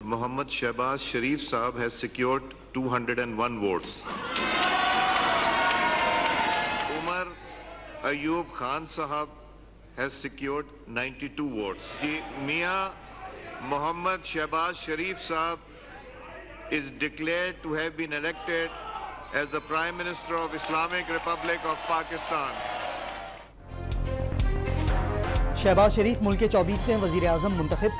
Muhammad Shehbaz Sharif Saab has secured 201 votes. Umar Ayub Khan Sahab has secured 92 votes. Mia Muhammad Shehbaz Sharif Saab is declared to have been elected as the Prime Minister of Islamic Republic of Pakistan. Shahbaz शरीफ मुल्क के 24वें वज़ीर आज़म मुंतखब।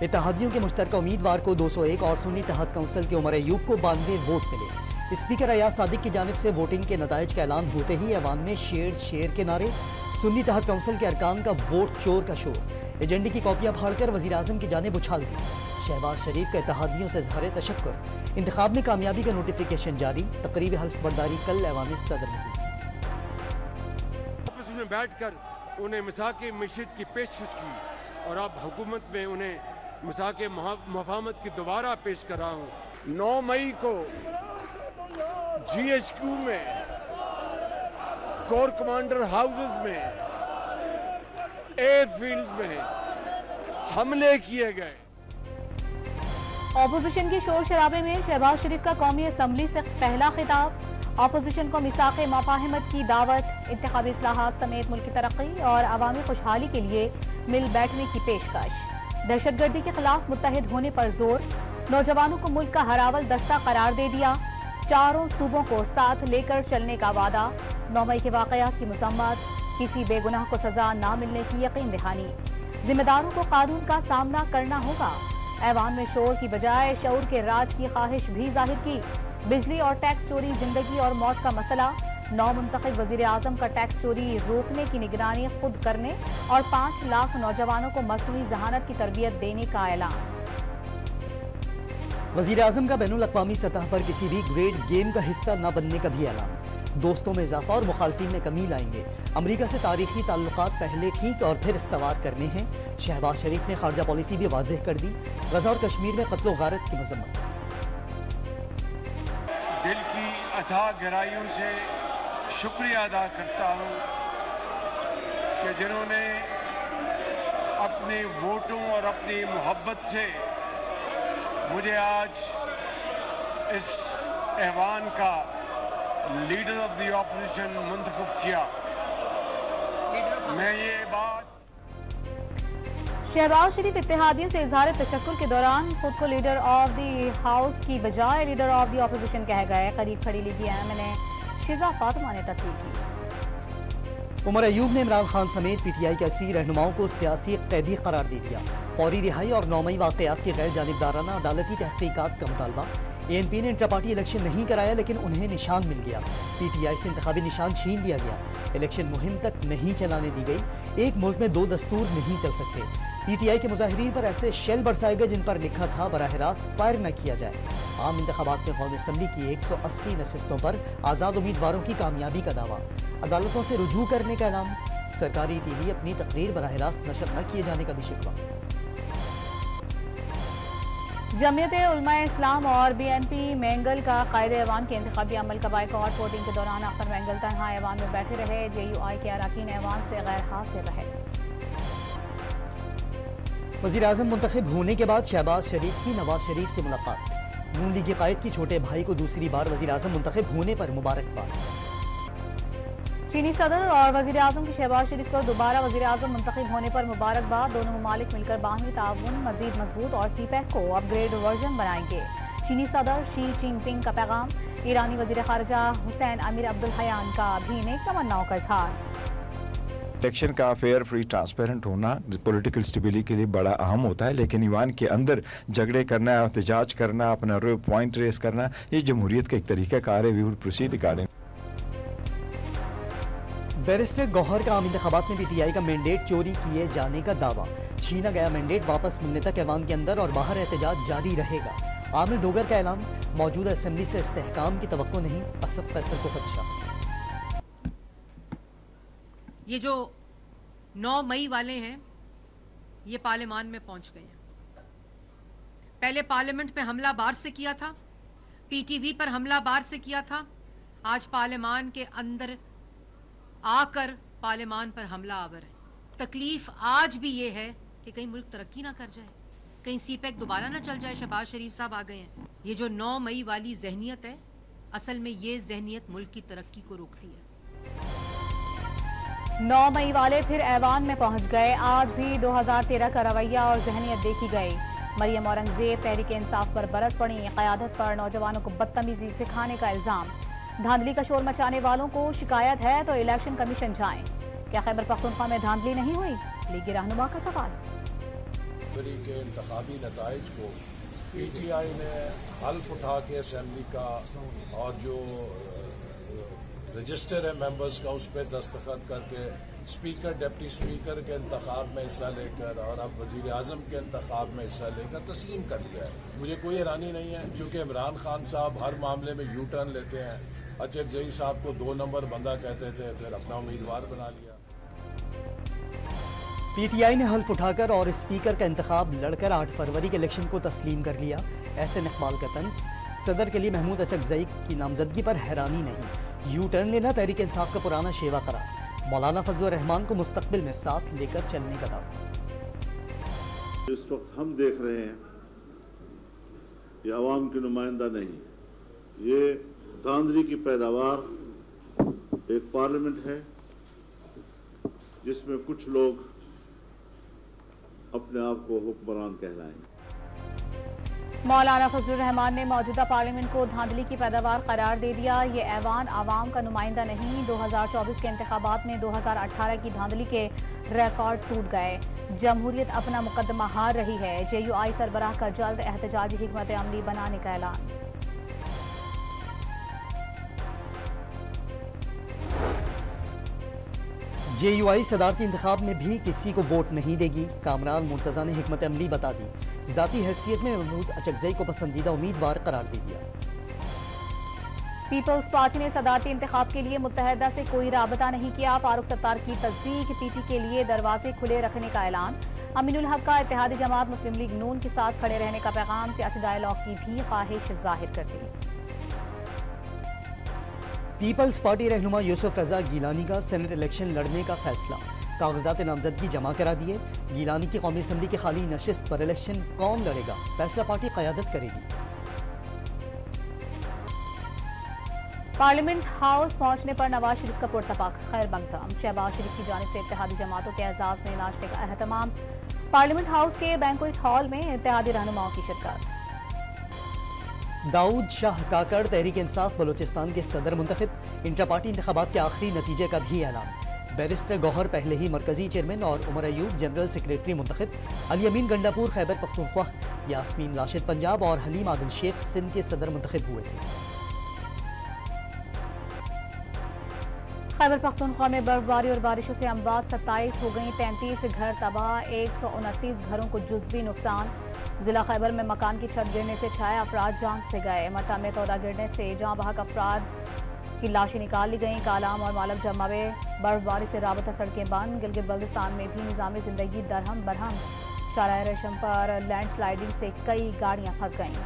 इत्तेहादियों के मुश्तरका उम्मीदवार को 201 और सुन्नी इत्तेहाद council के उमर अयूब को 92 वोट मिले। स्पीकर अयाज सादिक की जानिब से वोटिंग के नताइज का ऐलान होते ही ऐवान में शेर शेर के नारे, सुन्नी इत्तेहाद काउंसिल के अरकान का वोट चोर का शोर। एजेंडे की कॉपियां फाड़कर वज़ीर आज़म की जानिब उछाल दी। शहबाज शरीफ का इत्तेहादियों से इज़हार तशक्कुर। इंतखाब में कामयाबी का नोटिफिकेशन जारी। तकरीब हल्फ बर्दारी कल ऐवान सदर में हुई। आपस में बैठकर उन्हें मिसाक मिशत की पेशकश की और अब हुकूमत में उन्हें मिसाक मफाहमत की दोबारा पेश कर रहा हूँ। 9 मई को GHQ में, कोर कमांडर हाउसेस में, एयरफील्ड्स में हमले किए गए। अपोजिशन के शोर शराबे में शहबाज शरीफ का कौमी असम्बली से पहला खिताब। अपोजिशन को मिसाक मफाहमत की दावत, इंतखाबी इस्लाहात समेत मुल्क की तरक्की और अवामी खुशहाली के लिए मिल बैठने की पेशकश। दहशतगर्दी के खिलाफ मुत्तहिद होने पर जोर। नौजवानों को मुल्क का हरावल दस्ता करार दे दिया। चारों सूबों को साथ लेकर चलने का वादा। 9 मई के वाक़यात की मज़म्मत। किसी बेगुनाह को सजा न मिलने की यकीन दहानी। जिम्मेदारों को कानून का सामना करना होगा। ऐवान में शोर की बजाय शऊर के राज की ख्वाहिश भी जाहिर की। बिजली और टैक्स चोरी जिंदगी और मौत का मसला। 9 मुंतखब वज़ीर आज़म का टैक्स चोरी रोकने की निगरानी खुद करने और 5 लाख नौजवानों को मसनूई ज़हानत की तरबियत देने का ऐलान। वज़ीर आज़म का बैनुल अक़वामी सतह पर किसी भी ग्रेड गेम का हिस्सा न बनने का भी ऐलान। दोस्तों में इजाफा और मुखालफिन में कमी लाएंगे। अमरीका से तारीखी ताल्लुकात पहले ठीक और फिर इस्तवार करने हैं। शहबाज शरीफ ने खारजा पॉलिसी भी वाज़ेह कर दी। गज़ा और कश्मीर में क़त्ल व गारत की मज़म्मत। दिल की अथाह गहराइयों से शुक्रिया अदा करता हूँ कि जिन्होंने अपने वोटों और अपनी मोहब्बत से मुझे आज इस ऐवान का लीडर ऑफ द ऑपोजिशन मुंतखब किया। मैं ये बात शहबाज शरीफ इत्तेहादियों से इजहार तशक्कुर के दौरान खुद को लीडर ऑफ द हाउस की बजाय लीडर ऑफ द ऑपोजिशन कह गए। करीब खड़ी लीगी एमएनए शिजा फातिमा ने तस्दीक की। उमर अयूब ने इमरान खान समेत PTI के 80 रहनुमाओं को सियासी कैदी करार दे दिया। फौरी रिहाई और 9 मई वाक़यात की गैर जानिबदाराना अदालती तहकीकात का मुतालबा। ANP ने इंट्रा पार्टी इलेक्शन नहीं कराया लेकिन उन्हें निशान मिल गया। PTI से इंतखाबी निशान छीन लिया गया। इलेक्शन मुहिम तक नहीं चलाने दी गई। एक मुल्क में 2 दस्तूर नहीं चल सकते। PTI के मुजाहिरीन पर ऐसे शेल बरसाए गए जिन पर लिखा था बराह रास्त फायर न किया जाए। आम इंतखाबात में कौमी असम्बली की 180 नशिस्तों पर आज़ाद उम्मीदवारों की कामयाबी का दावा। अदालतों से रुजू करने का ऐलान। सरकारी TV अपनी तकरीर बराह रास्त नशर न किए जाने का भी शिकवा। जमीयत उलमाए इस्लाम और BNP मैंगल का कायदे ऐवान के इंतखाबी अमल का बाइकआउट। वोटिंग के दौरान अख्तर मैंगल तनहा ऐवान में बैठे रहे। JUI के अरकान ऐवान से गैर हाजिर रहे। वज़ीर आज़म मुंतखब होने के बाद शहबाज शरीफ की नवाज शरीफ से मुलाकात। नून लीग कायद की छोटे भाई को दूसरी बार वज़ीर आज़म मुंतखब होने पर मुबारकबाद। चीनी सदर और वज़ीर आज़म की शहबाज शरीफ को दोबारा वज़ीर आज़म मुंतखब होने पर मुबारकबाद। दोनों ममालिक मिलकर बाहमी ताउन मज़ीद मजबूत और CPEC को अपग्रेड वर्जन बनाएंगे। चीनी सदर शी जिनपिंग का पैगाम। ईरानी वज़ीर ख़ारजा हुसैन अमीर अब्दुल हयान का भी नेक तमन्नाओं का इज़हार। इलेक्शन का फेयर फ्री ट्रांसपेरेंट होना पॉलिटिकल स्टेबिलिटी के लिए बड़ा अहम होता है, लेकिन ईवान के अंदर झगड़े करना, एहतजाज करना, अपना पॉइंट रेस करना, ये जमहूरियत का एक तरीका कार है। We will proceed according. Barrister Gauhar का आम इंतखाबात में PTI का मैंडेट चोरी किए जाने का दावा। छीना गया मैंडेट वापस मिलने तक ऐवान के अंदर और बाहर एहतजाज जारी रहेगा। आमिर डोगर का ऐलान। मौजूदा असम्बली से इस्तेहकाम की तवक्को नहीं। असद फैसल को खदशा। ये जो 9 मई वाले हैं ये पार्लियामान में पहुंच गए हैं। पहले पार्लियामेंट पे हमला बार से किया था, PTV पर हमला बार से किया था, आज पार्लियामान के अंदर आकर पार्लियामान पर हमला आवर है। तकलीफ आज भी ये है कि कहीं मुल्क तरक्की ना कर जाए। कहीं सीपैक दोबारा ना चल जाए, शहबाज शरीफ साहब आ गए हैं। ये जो 9 मई वाली जहनियत है, असल में ये जहनियत मुल्क की तरक्की को रोकती है। 9 मई वाले फिर ऐवान में पहुंच गए। आज भी 2013 का रवैया और जहनियत देखी गई। मरियम औरंगजेब तहरीक इंसाफ पर बरस पड़ी। क़यादत पर नौजवानों को बदतमीजी सिखाने का इल्जाम। धांधली का शोर मचाने वालों को शिकायत है तो इलेक्शन कमीशन जाएं। क्या खैबर पख्तूनख्वा में धांधली नहीं हुई? लीगी रहनुमा का सवाल। के इंतखाबी नताइज को PTI ने हल्फ उठा के असेंबली का और जो रजिस्टर है मेंबर्स का उस पर दस्तखत करके स्पीकर डिप्टी स्पीकर के इंतखाब में हिस्सा लेकर और अब वजीर आजम के इंतखाब में हिस्सा लेकर तस्लीम कर लिया है। मुझे कोई हैरानी नहीं है, क्योंकि इमरान खान साहब हर मामले में यू टर्न लेते हैं। अजय जई साहब को 2 नंबर बंदा कहते थे, फिर अपना उम्मीदवार बना लिया। PTI ने हल्फ उठाकर और स्पीकर का इंतखाब लड़कर 8 फरवरी के इलेक्शन को तस्लीम कर लिया। ऐसे इकबाल का तंज। सदर के लिए महमूद अचकजई की नामजदगी पर हैरानी नहीं। यू टर्न लेना तहरीक इंसाफ का पुराना शेवा करार। मौलाना फजलुर रहमान को मुस्तकबिल में साथ लेकर चलने का दावा। इस वक्त हम देख रहे हैं ये अवाम की नुमाइंदा नहीं, ये धांधली की पैदावार एक पार्लियामेंट है जिसमें कुछ लोग अपने आप को हुक्मरान कहलाएंगे। मौलाना फजलुर रहमान ने मौजूदा पार्लियामेंट को धांधली की पैदावार करार दे दिया। ये ऐवान आवाम का नुमाइंदा नहीं। 2024 के इंतखाबात में 2018 की धांधली के रिकॉर्ड टूट गए। जमहूरियत अपना मुकदमा हार रही है। JUI सरबराह का जल्द एहतजाजी हिकमत अमली बनाने का ऐलान। JUI सदारती इंतखाब में भी किसी को वोट नहीं देगी। कामरान मुर्तजा ने हिकमत अमली बता दी। जाती हैसियत में महमूद अचकजई को पसंदीदा उम्मीदवार करार दे दिया। पीपल्स पार्टी ने सदारती इंतखाब के लिए मुत्तहदा से कोई राबता नहीं किया। फारूक सत्तार की तस्दीक। PP के लिए दरवाजे खुले रखने का ऐलान। अमीनुल हक का इत्तेहादी जमात मुस्लिम लीग नून के साथ खड़े रहने का पैगाम। सियासी डायलॉग की भी ख्वाहिश जाहिर कर दी। पीपल्स पार्टी रहनुमा यूसुफ रजा गिलानी का सेनेट इलेक्शन लड़ने का फैसला। कागजात नामजदगी जमा करा दिए। गिलानी की कौमी असम्बली की खाली नशिस्त पर इलेक्शन कौन लड़ेगा, फैसला पार्टी क़यादत करेगी। पार्लियामेंट हाउस पहुंचने पर नवाज शरीफ का पुरतपाक खैर मकदम। शहबाज शरीफ की जानिब से इत्तेहादी जमातों के एजाज में नाश्ते का अहतमाम। पार्लियामेंट हाउस के बैंक्वेट हॉल में इत्तेहादी रहनुमाओं की शिरकत। दाऊद शाह काकड़ तहरीक इंसाफ बलूचिस्तान के सदर मुंतखब। इंटर पार्टी इंतखाबात के आखिरी नतीजे का भी ऐलान। बैरिस्टर गौहर पहले ही मरकजी चेयरमैन और उमर अयूब जनरल सेक्रेटरी मुंतखब। अली अमीन गंडापुर खैबर पख्तूनख्वा, यास्मीन राशिद पंजाब और हलीम आदिल शेख सिंध के सदर मुंतखब हुए थे। खैबर पख्तूनख्वा में बर्फबारी और बारिशों से अमवात 27 हो गई। 33 घर तबाह। 129 घरों को जुज़वी नुकसान। जिला खैबर में मकान की छत गिरने से 6 अफराद जान से गए। मट्टा में तौदा गिरने से जहाँ बहक अफराद की लाशें निकाल ली गईं। कालाम और मालक जमा में बर्फबारी से राबता सड़कें बंद। गिलगित बल्तिस्तान में भी निज़ाम ज़िंदगी दरहम बरहम। शाराए रेशम पर लैंडस्लाइडिंग से कई गाड़ियाँ फंस गईं।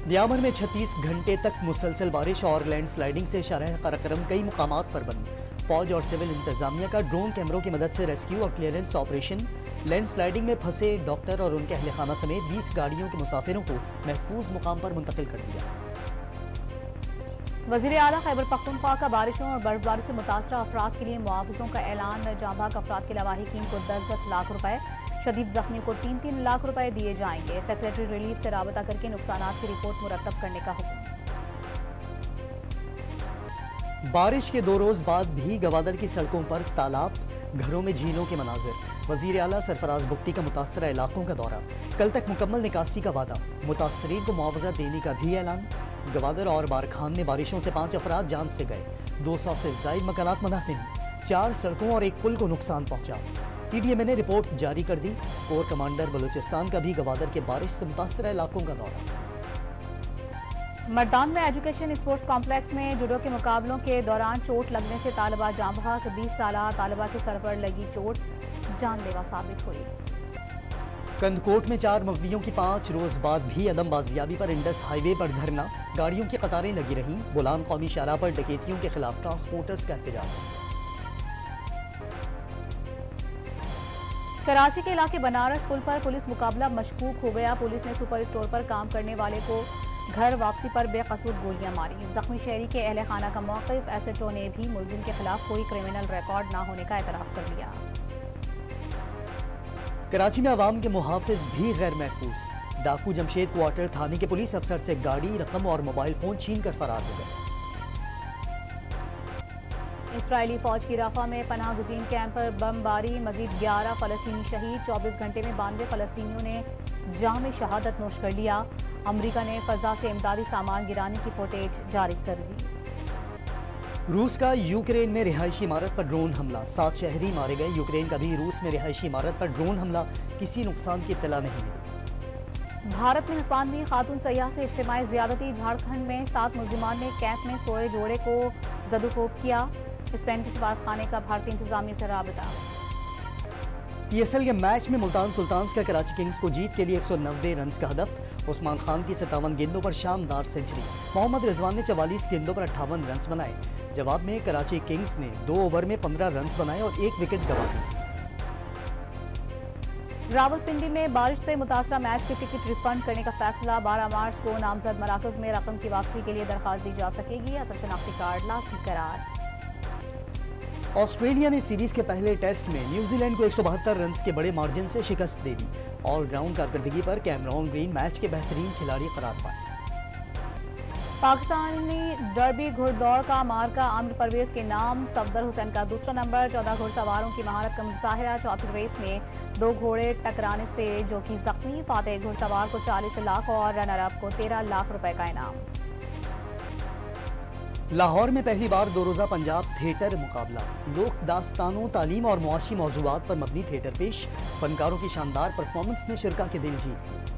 दियामर में 36 घंटे तक मुसलसल बारिश और लैंडस्लाइडिंग से शाराए कराक्रम कई मुकामात पर बंद। फौज और सिविल इंतजामिया का ड्रोन कैमरों की मदद से रेस्क्यू और क्लियरेंस ऑपरेशन। लैंडस्लाइडिंग में फंसे डॉक्टर और उनके अहले खाना समेत 20 गाड़ियों के मुसाफिरों को महफूज मुकाम पर मुंतकिल कर दिया। वज़ीर आला खैबर पख्तूनख्वा का बारिशों और बर्फबारी से मुतासरा अफराद के लिए मुआवज़ों का ऐलान। जांबाक अफराद के लवाहिकीन को 10-10 लाख रुपए, शदीद जख्मी को 3-3 लाख रुपए दिए जाएंगे। सेक्रेटरी रिलीफ से राबता करके नुकसानात की रिपोर्ट मुरतब करने का हुक्म। बारिश के 2 रोज बाद भी गवादर की सड़कों पर तालाब, घरों में झीलों के मनाजिर। वज़ीर आला सरफराज बुगटी का मुतासरा इलाकों का दौरा। कल तक मुकम्मल निकासी का वादा। मुतासरीन को मुआवजा देने का भी ऐलान। गवादर और बारखान में बारिशों से 5 अफराद जान से गए। 200 से ज़ायद मकानात मुनहदिम। 4 सड़कों और 1 पुल को नुकसान पहुंचा। PDMA ने रिपोर्ट जारी कर दी। कोर कमांडर बलूचिस्तान का भी गवादर के बारिश से मुतासरा इलाकों का दौरा। मर्दान में एजुकेशन स्पोर्ट्स कॉम्प्लेक्स में जुडो के मुकाबलों के दौरान चोट लगने से तालिबा जाँ बहक। 20 साला तालिबा के सर पर लगी चोट जानलेवा साबित हुई। कंदकोट में 4 मगवियों की 5 रोज बाद भी अदम बाजियाबी पर इंडस हाईवे पर धरना। गाड़ियों की कतारें लगी रहीं। बोलान कौमी शाहराह पर डकैतियों के खिलाफ ट्रांसपोर्टर्स का एहतजाज। कराची के इलाके बनारस पुल पर पुलिस मुकाबला मशकूक हो गया। पुलिस ने सुपर स्टोर पर काम करने वाले को घर वापसी पर बेकसूर गोलियां मारी। जख्मी शहरी के अहले खाना का मौक़िफ़। SHO ने भी मुलजिम के खिलाफ कोई क्रिमिनल रिकॉर्ड ना होने का एतराफ़ कर लिया। कराची में अवाम के मुहाफिज भी गैर महफूज। डाकू जमशेद क्वार्टर थाने के पुलिस अफसर से गाड़ी, रकम और मोबाइल फोन छीन कर फरार हो गए। इसराइली फौज की राफा में पनाह गुज़ीन कैंप पर बमबारी। मजीद 11 फ़लस्तीनी शहीद। 24 घंटे में 92 फ़लस्तीनियों ने जाम शहादत नोश कर लिया। अमरीका ने फ़ज़ा से इमदादी सामान गिराने की फुटेज जारी कर दी। रूस का यूक्रेन में रिहायशी इमारत पर ड्रोन हमला। 7 शहरी मारे गए। यूक्रेन का भी रूस में रिहायशी इमारत पर ड्रोन हमला। किसी नुकसान की इत्तला नहीं मिली। भारत में हिस्पानी खातून सयाह से इज्तिमाई ज़्यादती। झारखंड में 7 मुल्जिमान ने कैंप में सोए जोड़े को जदुकोब किया। स्पेन के सफारतखाने का भारतीय इंतजामिया से राबता। PSL के मैच में मुल्तान सुल्तान्स का कराची किंग्स को जीत के लिए 190 रन का हदफ। उस्मान खान की 57 गेंदों पर शानदार सेंचुरी। मोहम्मद रिजवान ने 44 गेंदों पर 58 रन बनाए। जवाब में कराची किंग्स ने 2 ओवर में 15 रन बनाए और 1 विकेट गंवा दी। रावलपिंडी में बारिश से मुतासरा मैच के टिकट रिफंड करने का फैसला। 12 मार्च को नामजद मराकज में रकम की वापसी के लिए दरख्वास्त दी जा सकेगी। असल शनाख्ती कार्ड लाजमी करार। ऑस्ट्रेलिया ने सीरीज के पहले टेस्ट में न्यूजीलैंड को 172 रन के बड़े मार्जिन से शिकस्त दे दी। ऑलराउंड कारकर्दगी पर कैमरॉन ग्रीन मैच के बेहतरीन खिलाड़ी करार पाए। पाकिस्तानी डर्बी घुड़दौड़ का मार्का आमिर परवेज के नाम। सफदर हुसैन का दूसरा नंबर। 14 घुड़सवारों की महारत का मुजाहिरा। चौथी रेस में 2 घोड़े टकराने से जो कि जख्मी। फातेह घुड़सवार को 40 लाख और रनर अप को 13 लाख रुपए का इनाम। लाहौर में पहली बार 2 रोज़ा पंजाब थिएटर मुकाबला। लोक दास्तानों, तालीम और मुआशी मौज़ूआत पर मबनी थिएटर पेश। फनकारों की शानदार परफॉर्मेंस ने शिरका के दिल जीत लिए।